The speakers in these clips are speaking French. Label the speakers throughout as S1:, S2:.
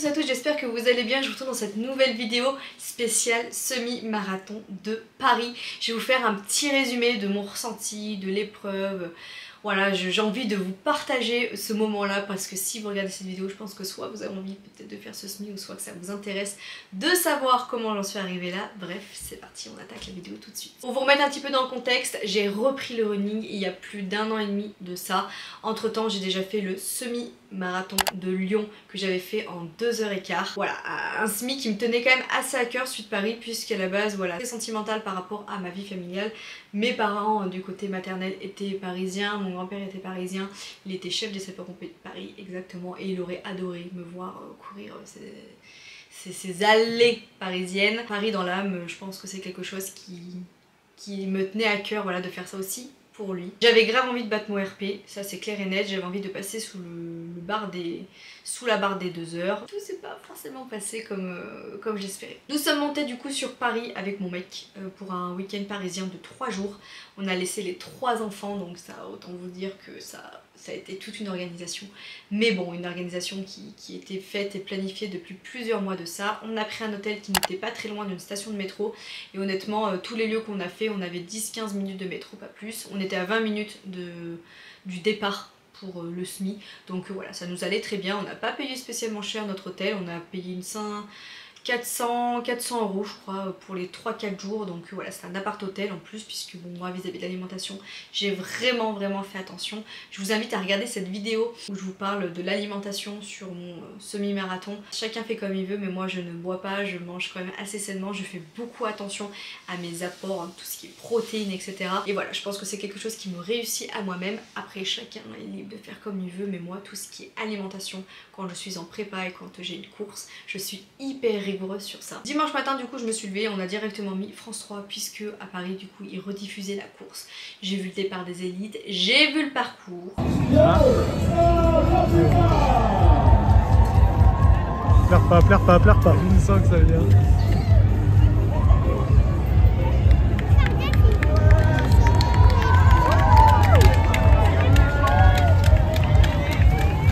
S1: tous et à toutes, j'espère que vous allez bien. Je vous retrouve dans cette nouvelle vidéo spéciale semi-marathon de Paris. Je vais vous faire un petit résumé de mon ressenti, de l'épreuve. Voilà, j'ai envie de vous partager ce moment-là parce que si vous regardez cette vidéo, je pense que soit vous avez envie peut-être de faire ce semi ou soit que ça vous intéresse de savoir comment j'en suis arrivée là. Bref, c'est parti, on attaque la vidéo tout de suite. Pour vous remettre un petit peu dans le contexte, j'ai repris le running il y a plus d'1 an et demi de ça. Entre temps, j'ai déjà fait le semi-marathon de Lyon que j'avais fait en 2h15. Voilà, un semi qui me tenait quand même assez à cœur suite Paris puisqu'à la base, voilà, c'est sentimental par rapport à ma vie familiale. Mes parents du côté maternel étaient parisiens, mon grand-père était parisien, il était chef des sapeurs-pompiers de Paris exactement et il aurait adoré me voir courir ces allées parisiennes. Paris dans l'âme, je pense que c'est quelque chose qui me tenait à cœur, voilà, de faire ça aussi pour lui. J'avais grave envie de battre mon RP, ça c'est clair et net, j'avais envie de passer sous la barre des 2 heures. Tout s'est pas forcément passé comme j'espérais. Nous sommes montés du coup sur Paris avec mon mec pour un week-end parisien de 3 jours. On a laissé les 3 enfants, donc ça, autant vous dire que ça a été toute une organisation. Mais bon, une organisation qui était faite et planifiée depuis plusieurs mois de ça. On a pris un hôtel qui n'était pas très loin d'une station de métro. Et honnêtement, tous les lieux qu'on a fait, on avait 10-15 minutes de métro, pas plus. On était à 20 minutes du départ pour le SMI. Donc voilà, ça nous allait très bien. On n'a pas payé spécialement cher notre hôtel. On a payé 400 € je crois pour les 3-4 jours, donc voilà, c'est un appart hôtel en plus puisque bon, moi vis-à-vis de l'alimentation j'ai vraiment fait attention. Je vous invite à regarder cette vidéo où je vous parle de l'alimentation sur mon semi-marathon. Chacun fait comme il veut, mais moi je ne bois pas, je mange quand même assez sainement, je fais beaucoup attention à mes apports, hein, tout ce qui est protéines, etc. Et voilà, je pense que c'est quelque chose qui me réussit à moi-même. Après, chacun est libre de faire comme il veut, mais moi tout ce qui est alimentation, quand je suis en prépa et quand j'ai une course, je suis hyper rigoureuse sur ça. Dimanche matin du coup je me suis levée, on a directement mis France 3 puisque à Paris du coup ils rediffusaient la course. J'ai vu le départ des élites, j'ai vu le parcours.
S2: Pleure pas, je sens que ça vient.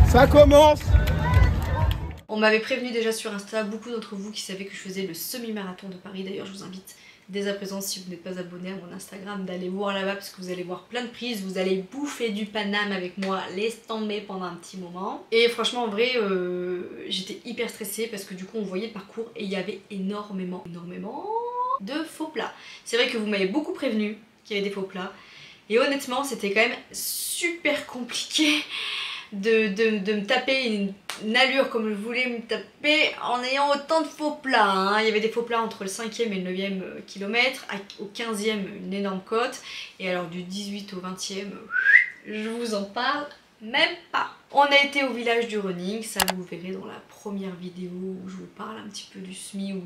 S2: Ça commence!
S1: On m'avait prévenu déjà sur Insta, beaucoup d'entre vous qui savaient que je faisais le semi-marathon de Paris. D'ailleurs je vous invite dès à présent, si vous n'êtes pas abonné à mon Instagram, d'aller voir là-bas parce que vous allez voir plein de prises, vous allez bouffer du Paname avec moi, laisse tomber pendant un petit moment. Et franchement en vrai j'étais hyper stressée parce que du coup on voyait le parcours et il y avait énormément de faux plats. C'est vrai que vous m'avez beaucoup prévenu qu'il y avait des faux plats et honnêtement c'était quand même super compliqué de me taper une allure comme je voulais me taper en ayant autant de faux plats, hein. Il y avait des faux plats entre le 5e et le 9e kilomètre, au 15e une énorme côte, et alors du 18 au 20e, je vous en parle même pas. On a été au village du running, ça vous verrez dans la première vidéo où je vous parle un petit peu du SMI ou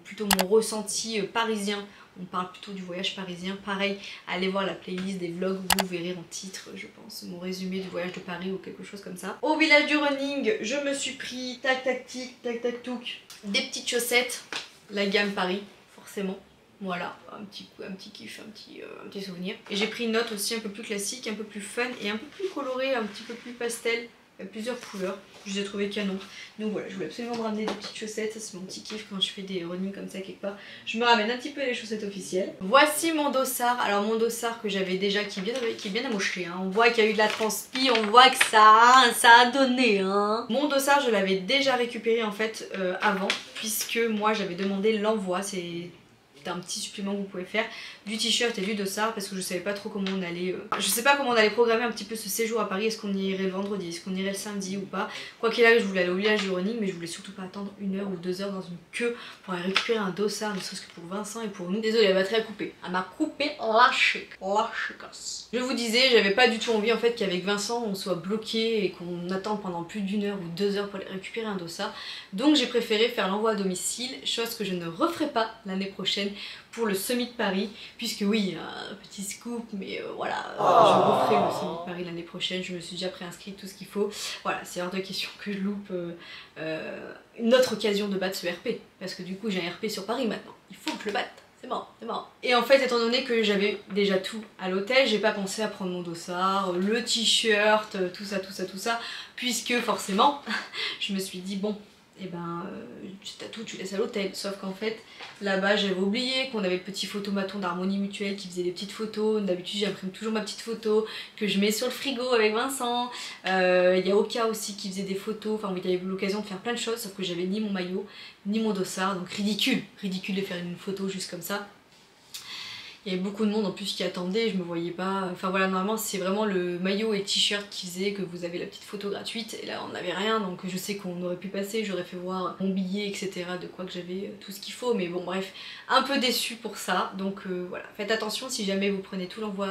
S1: plutôt mon ressenti parisien. On parle plutôt du voyage parisien. Pareil, allez voir la playlist des vlogs, vous verrez en titre, je pense, mon résumé du voyage de Paris ou quelque chose comme ça. Au village du running, je me suis pris tac tac tic, tac tac touc, des petites chaussettes, la gamme Paris, forcément. Voilà, un petit kiff, un petit souvenir. Et j'ai pris une note aussi un peu plus classique, un peu plus fun et un peu plus colorée, un petit peu plus pastel. Il y a plusieurs couleurs, je les ai trouvées canon. Donc voilà, je voulais absolument me ramener des petites chaussettes, ça c'est mon petit kiff quand je fais des running comme ça quelque part. Je me ramène un petit peu les chaussettes officielles. Voici mon dossard, alors mon dossard que j'avais déjà, qui est bien amoché, hein. On voit qu'il y a eu de la transpi, on voit que ça a donné, hein. Mon dossard je l'avais déjà récupéré en fait avant, puisque moi j'avais demandé l'envoi, c'est un petit supplément que vous pouvez faire, du t-shirt et du dossard parce que je savais pas trop comment on allait je sais pas comment on allait programmer un petit peu ce séjour à Paris. Est-ce qu'on irait le vendredi, est-ce qu'on irait le samedi ou pas. Quoi qu'il arrive, je voulais aller au village du running, mais je voulais surtout pas attendre 1 heure ou 2 heures dans une queue pour aller récupérer un dossard, ne serait-ce que pour Vincent et pour nous. Désolée, la batterie a coupé, elle m'a coupé, lâché casse. Je vous disais, j'avais pas du tout envie en fait qu'avec Vincent on soit bloqué et qu'on attende pendant plus d'1 heure ou 2 heures pour aller récupérer un dossard, donc j'ai préféré faire l'envoi à domicile, chose que je ne referai pas l'année prochaine pour le semi de Paris, puisque oui, un petit scoop, mais voilà, je referai le semi de Paris l'année prochaine, je me suis déjà préinscrite, tout ce qu'il faut. Voilà, c'est hors de question que je loupe une autre occasion de battre ce RP, parce que du coup j'ai un RP sur Paris maintenant, il faut que je le batte. C'est mort, c'est mort. Et en fait, étant donné que j'avais déjà tout à l'hôtel, j'ai pas pensé à prendre mon dossard, le t-shirt, tout ça, puisque forcément, je me suis dit bon, et ben t'as tout, tu laisses à l'hôtel. Sauf qu'en fait, là-bas j'avais oublié qu'on avait le petit photomaton d'Harmonie Mutuelle qui faisait des petites photos. D'habitude j'imprime toujours ma petite photo que je mets sur le frigo avec Vincent. Il y a Oka aussi qui faisait des photos, enfin il y avait l'occasion de faire plein de choses, sauf que j'avais ni mon maillot, ni mon dossard, donc ridicule de faire une photo juste comme ça. Il y avait beaucoup de monde en plus qui attendait, je me voyais pas. Enfin voilà, normalement c'est vraiment le maillot et t-shirt qui faisait que vous avez la petite photo gratuite. Et là on n'avait rien, donc je sais qu'on aurait pu passer, j'aurais fait voir mon billet, etc. De quoi que j'avais tout ce qu'il faut. Mais bon bref, un peu déçue pour ça. Donc voilà, faites attention si jamais vous prenez tout l'envoi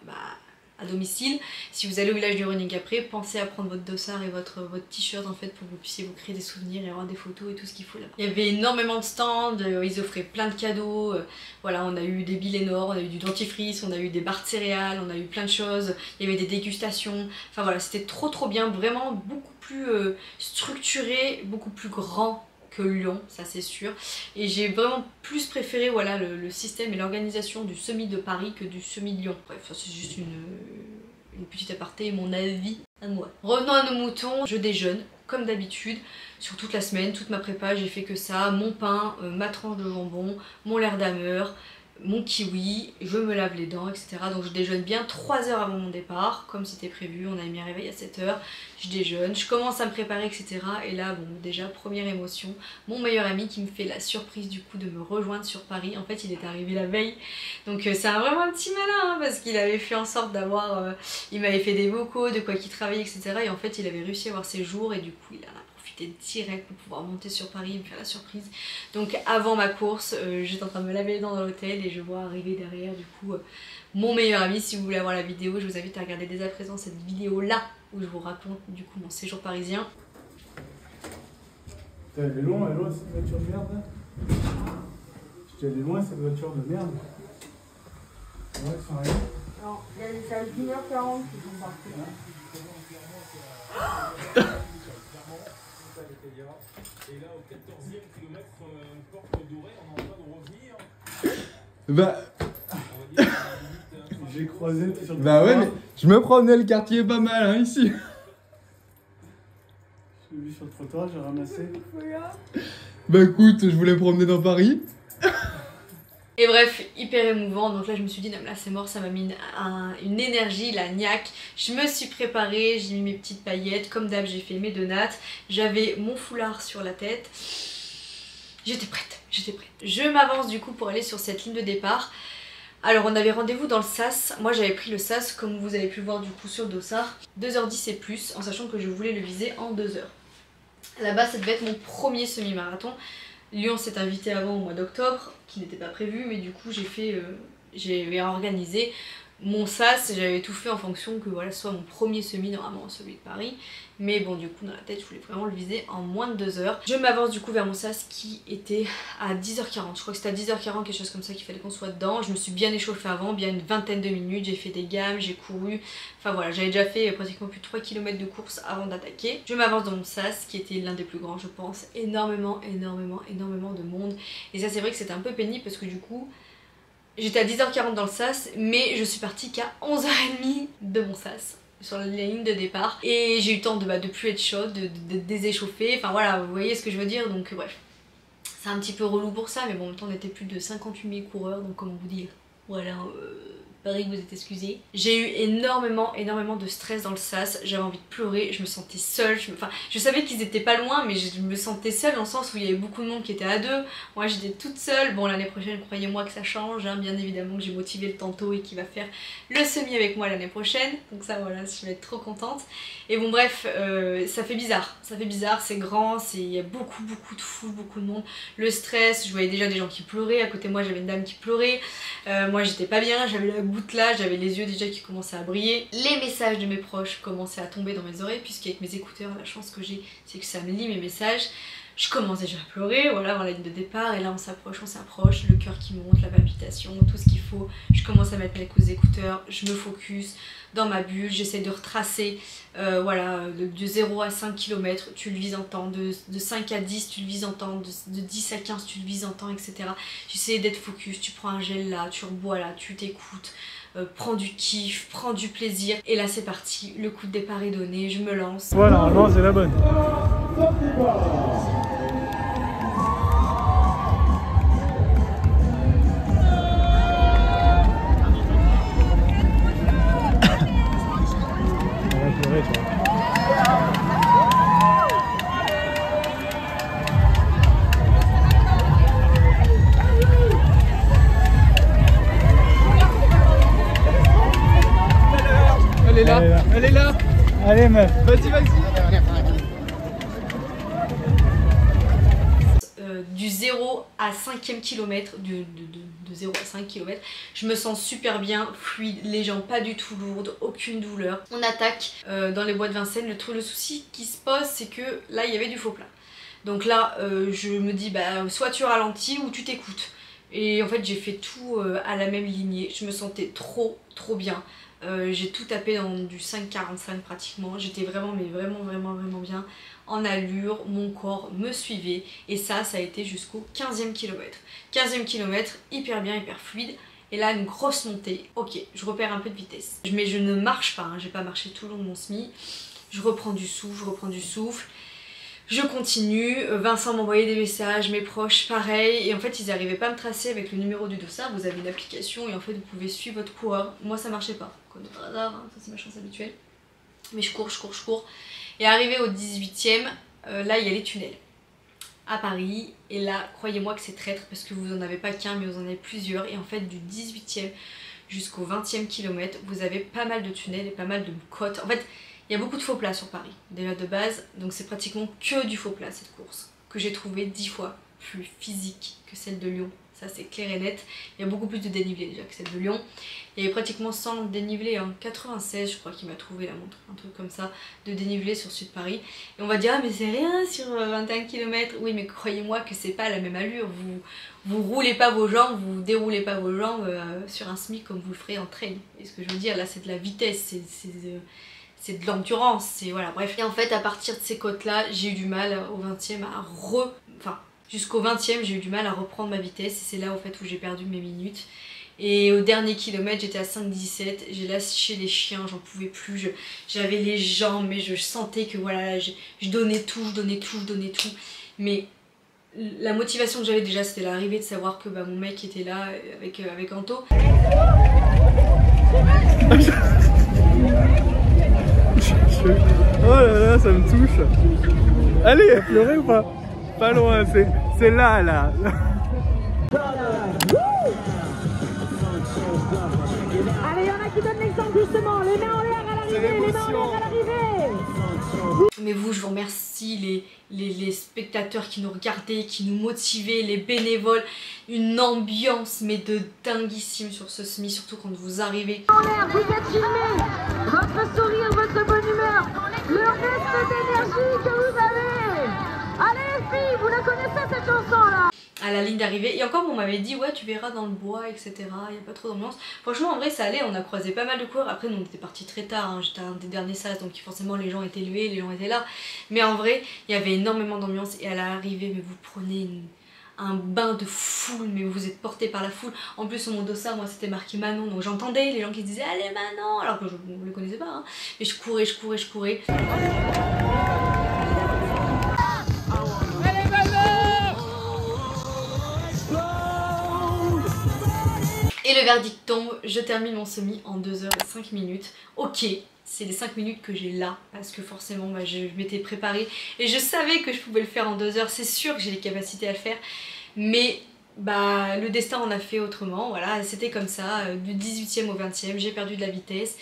S1: à domicile. Si vous allez au village du running après, pensez à prendre votre dossard et votre t-shirt en fait pour que vous puissiez vous créer des souvenirs et avoir des photos et tout ce qu'il faut là. Il y avait énormément de stands, ils offraient plein de cadeaux, voilà, on a eu des billets Nord, on a eu du dentifrice, on a eu des barres de céréales, on a eu plein de choses, il y avait des dégustations, enfin voilà, c'était trop bien, vraiment beaucoup plus structuré, beaucoup plus grand que Lyon, ça c'est sûr. Et j'ai vraiment plus préféré voilà, le système et l'organisation du semi de Paris que du semi de Lyon. Bref, ça c'est juste une petite aparté, mon avis à moi. Revenons à nos moutons, je déjeune comme d'habitude sur toute la semaine, toute ma prépa, j'ai fait que ça, mon pain, ma tranche de jambon, mon lait d'ameur, mon kiwi, je me lave les dents, etc. Donc je déjeune bien 3 heures avant mon départ, comme c'était prévu, on avait mis un réveil à 7 heures, je déjeune, je commence à me préparer, etc. Et là, bon, déjà, première émotion, mon meilleur ami qui me fait la surprise du coup de me rejoindre sur Paris. En fait, il est arrivé la veille, donc c'est vraiment un petit malin, hein, parce qu'il avait fait en sorte d'avoir, il m'avait fait des vocaux, de quoi qu'il travaillait, etc. Et en fait, il avait réussi à avoir ses jours, et du coup, il en a direct pour pouvoir monter sur Paris et me faire la surprise. Donc avant ma course, j'étais en train de me laver les dents dans l'hôtel et je vois arriver derrière du coup mon meilleur ami. Si vous voulez avoir la vidéo, je vous invite à regarder dès à présent cette vidéo là où je vous raconte du coup mon séjour parisien.
S2: T'es allé loin cette voiture de merde là. J'étais allé loin cette voiture de merde. Ouais, sans rien.
S3: Non, il y a des salles d'1h40 qui sont partis.
S4: Et là, au 14e kilomètre, porte dorée, on est en train de revenir.
S2: Bah.
S4: On va dire
S2: J'ai croisé sur le
S5: Bah ouais, mais je me promenais, le quartier pas mal hein, ici.
S2: J'ai vu sur le trottoir, j'ai ramassé.
S5: Bah écoute, je voulais me promener dans Paris.
S1: Et bref, hyper émouvant, donc là je me suis dit non mais là c'est mort, ça m'a mis une énergie, la niaque. Je me suis préparée, j'ai mis mes petites paillettes, comme d'hab j'ai fait mes 2 nattes, j'avais mon foulard sur la tête, j'étais prête. Je m'avance du coup pour aller sur cette ligne de départ. Alors on avait rendez-vous dans le SAS, moi j'avais pris le SAS comme vous avez pu voir du coup sur le dossard, 2h10 et plus, en sachant que je voulais le viser en 2 heures. Là-bas ça devait être mon premier semi-marathon. Lyon s'est invité avant au mois d'octobre, qui n'était pas prévu, mais du coup j'ai organisé mon SAS, j'avais tout fait en fonction que voilà, ce soit mon premier semi, normalement celui de Paris. Mais bon, du coup dans la tête je voulais vraiment le viser en moins de 2 heures. Je m'avance du coup vers mon SAS qui était à 10h40, je crois que c'était à 10h40, quelque chose comme ça qu'il fallait qu'on soit dedans. Je me suis bien échauffée avant, bien une vingtaine de minutes, j'ai fait des gammes, j'ai couru. Enfin voilà, j'avais déjà fait pratiquement plus de 3 km de course avant d'attaquer. Je m'avance dans mon SAS qui était l'un des plus grands je pense, énormément de monde. Et ça c'est vrai que c'était un peu pénible parce que du coup j'étais à 10h40 dans le SAS, mais je suis partie qu'à 11h30 de mon SAS sur la ligne de départ et j'ai eu le temps de plus être chaude, de déséchauffer, enfin voilà, vous voyez ce que je veux dire, donc bref. C'est un petit peu relou pour ça, mais bon en même temps on était plus de 58 000 coureurs, donc comment vous dire, voilà, Paris vous êtes excusés. J'ai eu énormément de stress dans le SAS, j'avais envie de pleurer, je me sentais seule, enfin je savais qu'ils étaient pas loin mais je me sentais seule dans le sens où il y avait beaucoup de monde qui était à 2, moi j'étais toute seule. Bon l'année prochaine croyez-moi que ça change, hein. Bien évidemment que j'ai motivé le Tanto et qui va faire le semi avec moi l'année prochaine, donc ça voilà, je vais être trop contente. Et bon bref, ça fait bizarre, c'est grand, il y a beaucoup de foule, beaucoup de monde, le stress, je voyais déjà des gens qui pleuraient, à côté de moi j'avais une dame qui pleurait, moi j'étais pas bien, j'avais la goutte là, j'avais les yeux déjà qui commençaient à briller, les messages de mes proches commençaient à tomber dans mes oreilles puisqu'avec mes écouteurs la chance que j'ai c'est que ça me lit mes messages. Je commence déjà à pleurer, voilà, avant la ligne de départ, et là on s'approche, le cœur qui monte, la palpitation, tout ce qu'il faut. Je commence à mettre mes écouteurs, je me focus dans ma bulle, j'essaie de retracer, voilà, de 0 à 5 km, tu le vises en temps, de 5 à 10, tu le vises en temps, de 10 à 15, tu le vises en temps, etc. J'essaie d'être focus, tu prends un gel là, tu rebois là, tu t'écoutes. Prends du kiff, prends du plaisir, et là c'est parti, le coup de départ est donné, je me lance.
S2: Voilà, normalement c'est la bonne. Allez meuf, vas-y, vas-y.
S1: Du 0 à 5e kilomètre, de 0 à 5 km, je me sens super bien, fluide, les jambes pas du tout lourdes, aucune douleur. On attaque dans les bois de Vincennes. Le souci qui se pose, c'est que là il y avait du faux plat. Donc là je me dis bah soit tu ralentis ou tu t'écoutes. Et en fait j'ai fait tout à la même lignée, je me sentais trop bien. J'ai tout tapé dans du 5,45 pratiquement, j'étais vraiment vraiment bien en allure, mon corps me suivait et ça a été jusqu'au 15e kilomètre. 15e kilomètre, hyper bien, hyper fluide. Et là une grosse montée, ok, je repère un peu de vitesse. Mais je ne marche pas, hein, j'ai pas marché tout le long de mon semi. Je reprends du souffle, je continue. Vincent m'envoyait des messages, mes proches pareil, et en fait ils n'arrivaient pas à me tracer avec le numéro du dossard. Vous avez une application et en fait vous pouvez suivre votre coureur. Moi ça marchait pas, comme par hasard, hein, ça c'est ma chance habituelle. Mais je cours. Et arrivé au 18e, là il y a les tunnels à Paris. Et là, croyez-moi que c'est traître parce que vous en avez pas qu'un, mais vous en avez plusieurs. Et en fait, du 18e jusqu'au 20e kilomètre, vous avez pas mal de tunnels et pas mal de côtes. En fait, il y a beaucoup de faux plats sur Paris, déjà de base. Donc c'est pratiquement que du faux plat cette course, que j'ai trouvé 10 fois plus physique que celle de Lyon. Ça c'est clair et net. Il y a beaucoup plus de dénivelé déjà que celle de Lyon. Il y avait pratiquement 100 dénivelé, hein. 96 je crois qu'il m'a trouvé la montre, un truc comme ça, de dénivelé sur Sud Paris. Et on va dire ah mais c'est rien sur 21 km. Oui mais croyez-moi que c'est pas la même allure. Vous roulez pas vos jambes, vous déroulez pas vos jambes sur un SMIC comme vous le ferez en trail. Et ce que je veux dire là c'est de la vitesse, c'est de l'endurance, c'est voilà bref. Et en fait à partir de ces côtes là j'ai eu du mal au 20e jusqu'au 20e j'ai eu du mal à reprendre ma vitesse. Et c'est là au fait où j'ai perdu mes minutes. Et au dernier kilomètre j'étais à 5,17, j'ai lâché les chiens, j'en pouvais plus, j'avais les jambes mais je sentais que voilà, je donnais tout, mais la motivation que j'avais déjà c'était l'arrivée de savoir que bah, mon mec était là avec Anto.
S2: Oh là là, ça me touche. Allez, elle a pleuré ou pas? Pas loin, c'est là.
S3: Allez, il y en a qui donnent l'exemple justement. Les mains en l'air à l'arrivée,
S1: Mais vous, je vous remercie, les spectateurs qui nous regardaient, qui nous motivaient, les bénévoles. Une ambiance mais de dinguissime sur ce semi, surtout quand vous arrivez.
S3: En l'air, vous êtes filmés. Votre sourire, votre bonne humeur, le reste d'énergie que vous avez. Allez les filles, vous la connaissez cette chanson là?
S1: À la ligne d'arrivée, et encore on m'avait dit ouais tu verras dans le bois etc, il n'y a pas trop d'ambiance. Franchement en vrai ça allait, on a croisé pas mal de coureurs. Après nous on était partis très tard, hein. J'étais un des derniers sas donc forcément les gens étaient levés, les gens étaient là. Mais en vrai il y avait énormément d'ambiance et à l'arrivée mais vous prenez un bain de foule, mais vous êtes porté par la foule. En plus sur mon dossard moi c'était marqué Manon, donc j'entendais les gens qui disaient allez Manon, alors que je ne le connaissais pas, hein. Mais je courais. Et le verdict tombe, je termine mon semi en 2 heures et 5 minutes. Ok, c'est les 5 minutes que j'ai là, parce que forcément bah, je m'étais préparée et je savais que je pouvais le faire en 2 heures, c'est sûr que j'ai les capacités à le faire, mais bah, le destin en a fait autrement, voilà, c'était comme ça, du 18e au 20e, j'ai perdu de la vitesse.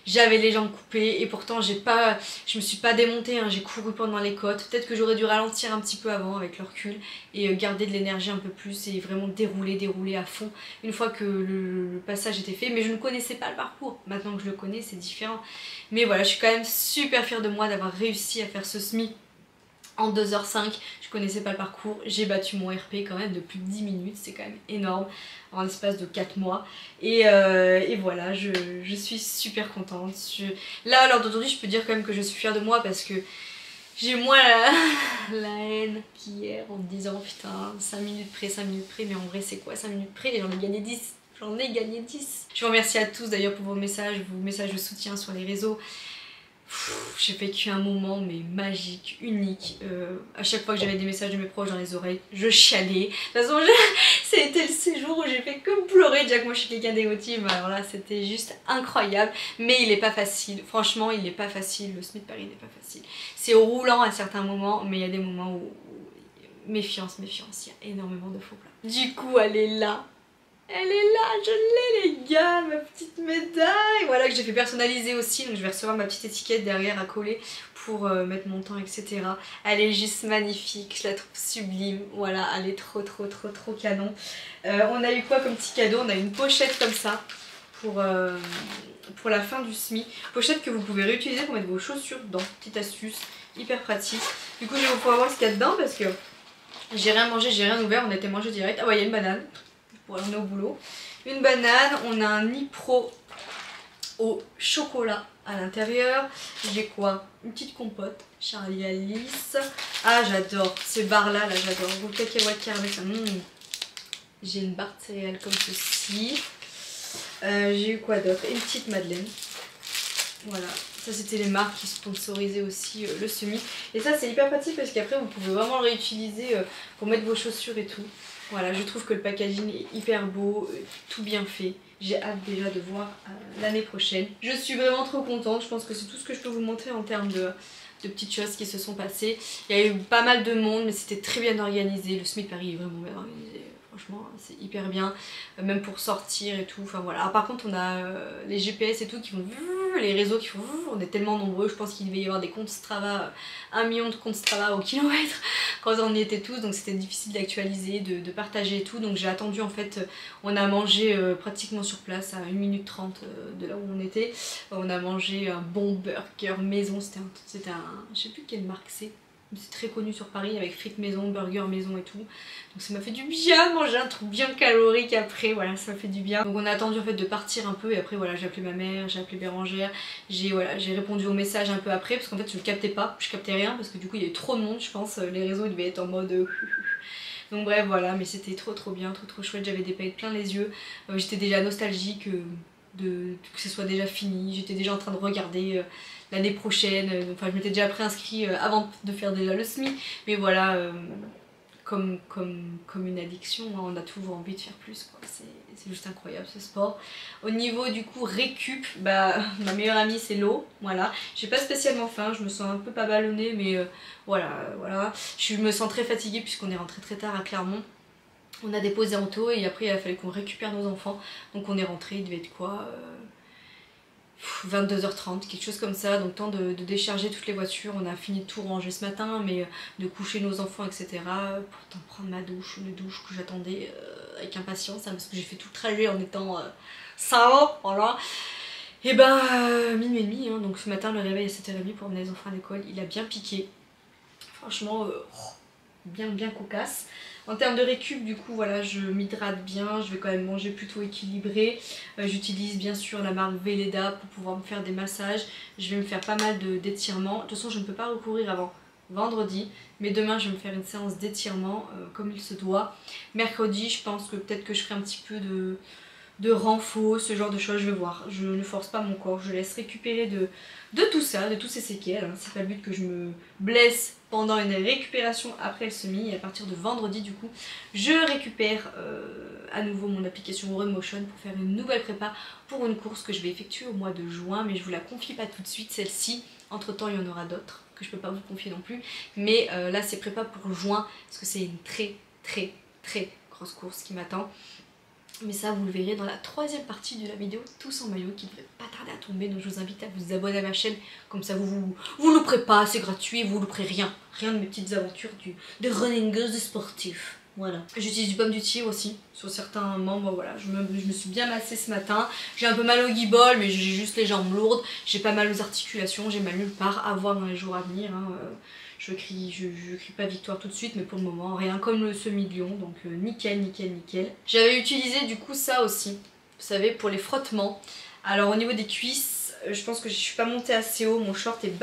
S1: J'avais les jambes coupées et pourtant je me suis pas démontée, hein, j'ai couru pendant les côtes. Peut-être que j'aurais dû ralentir un petit peu avant avec le recul et garder de l'énergie un peu plus et vraiment dérouler à fond une fois que le passage était fait. Mais je ne connaissais pas le parcours, maintenant que je le connais c'est différent. Mais voilà, je suis quand même super fière de moi d'avoir réussi à faire ce semi en 2h05, je connaissais pas le parcours, j'ai battu mon RP quand même de plus de 10 minutes, c'est quand même énorme en l'espace de 4 mois et voilà, je suis super contente. Là à l'heure d'aujourd'hui je peux dire quand même que je suis fière de moi parce que j'ai moins la haine qu'hier en me disant putain 5 minutes près, mais en vrai c'est quoi 5 minutes près, j'en ai gagné 10. J'en ai gagné 10. Je vous remercie à tous d'ailleurs pour vos messages de soutien sur les réseaux. J'ai vécu un moment mais magique, unique. À chaque fois que j'avais des messages de mes proches dans les oreilles, je chialais. De toute façon, c'était le séjour où j'ai fait que pleurer. Déjà que moi je suis quelqu'un d'émotive, alors là c'était juste incroyable. Mais il est pas facile, franchement il est pas facile. Le Smith Paris n'est pas facile. C'est roulant à certains moments, mais il y a des moments où... Méfiance, il y a énormément de faux plats. Du coup elle est là. Elle est là, je l'ai les gars, ma petite médaille. Voilà, que j'ai fait personnaliser aussi, donc je vais recevoir ma petite étiquette derrière à coller pour mettre mon temps, etc. Elle est juste magnifique, je la trouve sublime. Voilà, elle est trop canon. On a eu quoi comme petit cadeau? On a une pochette comme ça pour la fin du SMI. Pochette que vous pouvez réutiliser pour mettre vos chaussures dedans. Petite astuce, hyper pratique. Du coup, je vais vous pouvoir voir ce qu'il y a dedans parce que j'ai rien mangé, j'ai rien ouvert, on a été mangé direct. Ah ouais, il y a une banane. Pour aller au boulot. Une banane, on a un Nipro au chocolat à l'intérieur. J'ai quoi? Une petite compote, Charlie Alice. Ah j'adore, ces barres là, j'adore. Vos cacahuètes caramel, ça. J'ai une barre de céréales comme ceci. J'ai eu quoi d'autre? Une petite madeleine. Voilà, ça c'était les marques qui sponsorisaient aussi le SMI. Et ça c'est hyper pratique parce qu'après vous pouvez vraiment le réutiliser pour mettre vos chaussures et tout. Voilà, je trouve que le packaging est hyper beau, tout bien fait. J'ai hâte déjà de voir l'année prochaine. Je suis vraiment trop contente, je pense que c'est tout ce que je peux vous montrer en termes de petites choses qui se sont passées. Il y a eu pas mal de monde mais c'était très bien organisé. Le SMI de Paris est vraiment bien organisé. Franchement, c'est hyper bien, même pour sortir et tout. Enfin voilà. Alors, par contre, on a les GPS et tout qui vont, les réseaux qui font, on est tellement nombreux. Je pense qu'il devait y avoir des comptes Strava, 1 million de comptes Strava au kilomètre quand on y était tous. Donc c'était difficile d'actualiser, de partager et tout. Donc j'ai attendu en fait, on a mangé pratiquement sur place à 1 minute 30 de là où on était. On a mangé un bon burger maison. C'était un, je sais plus quelle marque c'est. C'est très connu sur Paris avec frites maison, burger maison et tout. Donc ça m'a fait du bien de manger un truc bien calorique après, voilà, ça m'a fait du bien. Donc on a attendu en fait de partir un peu et après voilà, j'ai appelé ma mère, j'ai appelé Bérangère, j'ai répondu aux messages un peu après parce qu'en fait je ne captais pas, je captais rien parce que du coup il y avait trop de monde je pense, les réseaux ils devaient être en mode... Donc bref voilà, mais c'était trop bien, trop chouette, j'avais des paillettes plein les yeux, j'étais déjà nostalgique que ce soit déjà fini, j'étais déjà en train de regarder l'année prochaine, enfin je m'étais déjà préinscrit avant de faire déjà le SMI, mais voilà, comme une addiction, hein, on a toujours envie de faire plus, quoi. C'est juste incroyable ce sport. Au niveau du coup récup, bah ma meilleure amie c'est l'eau, voilà, j'ai pas spécialement faim, je me sens un peu pas ballonnée mais voilà, je me sens très fatiguée puisqu'on est rentré très tard à Clermont. On a déposé en taux et après il a fallu qu'on récupère nos enfants, donc on est rentré, il devait être quoi 22h30, quelque chose comme ça, donc temps de décharger toutes les voitures. On a fini de tout ranger ce matin, mais de coucher nos enfants, etc. Pourtant prendre ma douche, une douche que j'attendais avec impatience, hein, parce que j'ai fait tout le trajet en étant ça, voilà. Et ben minuit et demi, hein, donc ce matin le réveil à 7h30 pour emmener les enfants à l'école, il a bien piqué. Franchement, bien cocasse. En termes de récup, du coup, voilà, je m'hydrate bien, je vais quand même manger plutôt équilibré. J'utilise bien sûr la marque Velleda pour pouvoir me faire des massages. Je vais me faire pas mal d'étirements. De toute façon, je ne peux pas recourir avant vendredi, mais demain, je vais me faire une séance d'étirement comme il se doit. Mercredi, je pense que peut-être que je ferai un petit peu de renfort, ce genre de choses, je vais voir. Je ne force pas mon corps, je laisse récupérer de tout ça, de tous ces séquelles. Hein. C'est pas le but que je me blesse pendant une récupération après le SMI. Et à partir de vendredi, du coup, je récupère à nouveau mon application Remotion pour faire une nouvelle prépa pour une course que je vais effectuer au mois de juin. Mais je vous la confie pas tout de suite, celle-ci. Entre temps, il y en aura d'autres que je peux pas vous confier non plus. Mais là, c'est prépa pour juin parce que c'est une très grosse course qui m'attend. Mais ça vous le verrez dans la troisième partie de la vidéo tous en maillot qui devrait pas tarder à tomber, donc je vous invite à vous abonner à ma chaîne, comme ça vous louperez pas, c'est gratuit, vous louperez rien de mes petites aventures de runningeuse sportif. Voilà. J'utilise du pomme du tir aussi sur certains membres, voilà, je me suis bien massée ce matin, j'ai un peu mal au guibole mais j'ai juste les jambes lourdes, j'ai pas mal aux articulations, j'ai mal nulle part, à voir dans les jours à venir, hein. Je crie pas victoire tout de suite mais pour le moment rien, comme le semi de Lyon, donc nickel. J'avais utilisé du coup ça aussi, vous savez, pour les frottements. Alors au niveau des cuisses, je pense que je suis pas montée assez haut, mon short est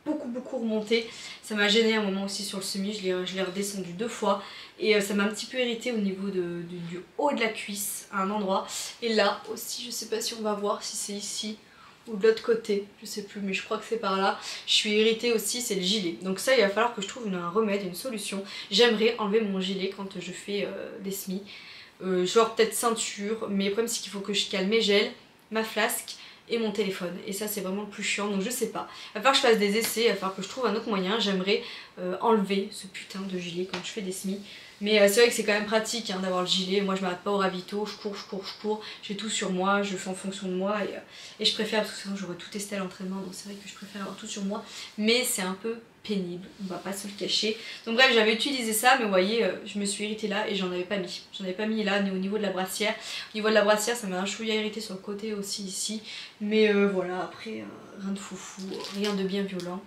S1: beaucoup remonté. Ça m'a gêné un moment aussi sur le semi, je l'ai redescendu 2 fois. Et ça m'a un petit peu irrité au niveau du haut de la cuisse à un endroit. Et là aussi, je sais pas si on va voir si c'est ici ou de l'autre côté, je sais plus, mais je crois que c'est par là. Je suis irritée aussi, c'est le gilet. Donc ça, il va falloir que je trouve un remède, une solution. J'aimerais enlever mon gilet quand je fais des semis. Genre peut-être ceinture, mais le problème c'est qu'il faut que je cale mes gels, ma flasque et mon téléphone. Et ça c'est vraiment le plus chiant, donc je sais pas. Il va falloir que je fasse des essais, il va falloir que je trouve un autre moyen. J'aimerais enlever ce putain de gilet quand je fais des semis. Mais c'est vrai que c'est quand même pratique hein, d'avoir le gilet. Moi je m'arrête pas au ravito, je cours. J'ai tout sur moi, je fais en fonction de moi et je préfère, parce que sinon j'aurais tout testé à l'entraînement, donc c'est vrai que je préfère avoir tout sur moi. Mais c'est un peu pénible, on va pas se le cacher. Donc bref, j'avais utilisé ça, mais vous voyez, je me suis irritée là et j'en avais pas mis. J'en avais pas mis là, ni au niveau de la brassière. Au niveau de la brassière, ça m'a un chouïa irrité sur le côté aussi ici. Mais voilà, après, rien de foufou, rien de bien violent.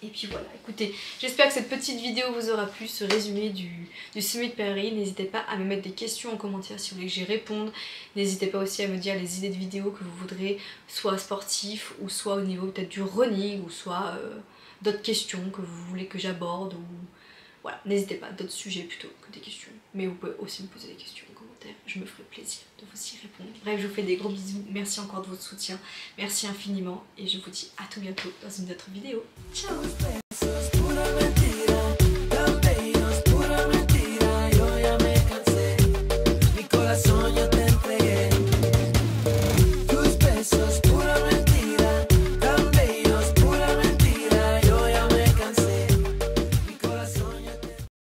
S1: Et puis voilà, écoutez, j'espère que cette petite vidéo vous aura plu, ce résumé du semi de Paris. N'hésitez pas à me mettre des questions en commentaire si vous voulez que j'y réponde. N'hésitez pas aussi à me dire les idées de vidéos que vous voudrez, soit sportifs ou soit au niveau peut-être du running ou soit d'autres questions que vous voulez que j'aborde ou... Voilà, n'hésitez pas, d'autres sujets plutôt que des questions. Mais vous pouvez aussi me poser des questions en commentaire, je me ferai plaisir de vous y répondre. Bref, je vous fais des gros bisous, merci encore de votre soutien, merci infiniment et je vous dis à tout bientôt dans une autre vidéo. Ciao.